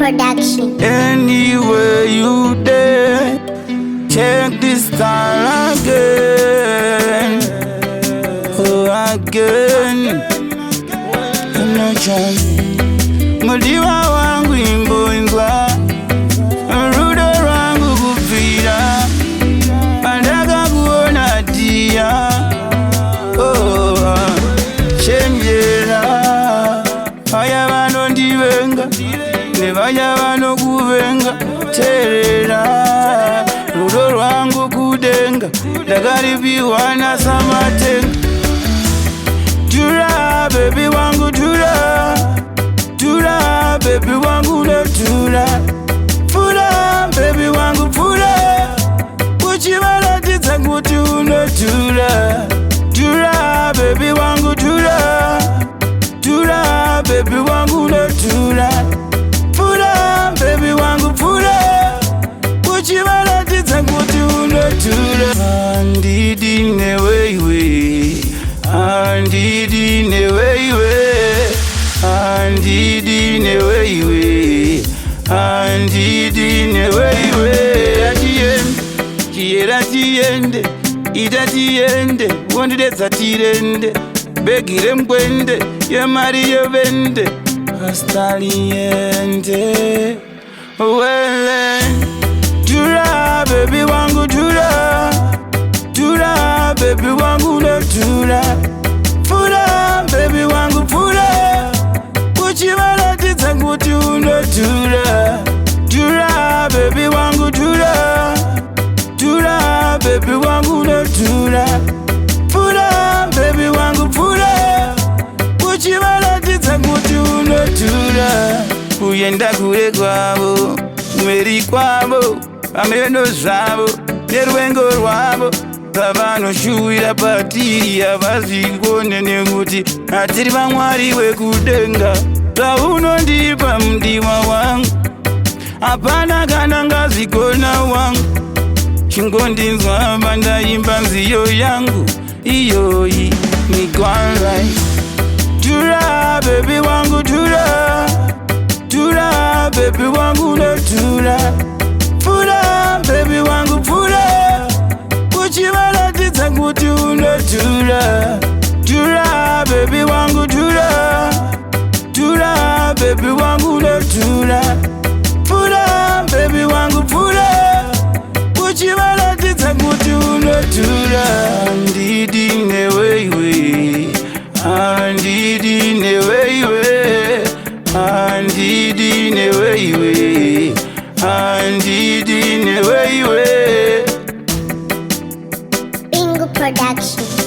Production. Anywhere you there, check this style again. Oh, again. No chance. Mudiwa wangu imboingwa, rudo wangu kupira, andaka kuona dia. Oh, shenjera, aya vano ndivenga, nevaya vano kuvenga, terera, rudo wangu kudenga, ndakaripiwa na samatenga. Tura, baby wangu tura, tura, baby wangu no tura, fura, baby wangu fura, kuchibala tita kuti uno tura, tura, baby wangu tura, tura, baby wangu no tura, fura, baby wangu fura, kuchibala tita kuti uno tura. Andidi newewe, andidi newewe, andidi newewe, andidi newewe. Atiende, kiera tiende, ida tiende, wondedeza tirende, begire mkwende, yemari yevende, astaliende. Wele, tura, baby wangu tura, tura, baby wangu no tura, fura, baby wangu fura, kuchibala tita kuti uno tura, tura, baby wangu tura, tura, baby wangu no tura, fura, baby wangu fura, kuchibala tita kuti uno tura. Kuyenda kure kwabo, mweri kwabo, ameno zabo, nerwengo rwabo, vavanoshuwira patiri avazvikone nekuti hatiri vamwari wekudenga. Zvaunondipa mudiwa wangu, hapana kana ngazikona wangu, chingondinzwa pandaimba nziyo yangu iyoyi migwanrai. Tura, baby wangu tura, tura, baby wangu no tura, fura, baby wangu fura, kuchibala tita kuti uno tura, tura, baby wangu tura, tura, baby wangu no tura, fura, baby wangu fura, kuchibala tita kuti uno tura. Andidi newewe, andidi newewe, andidi newewe, andidi newewe. Bingo Production.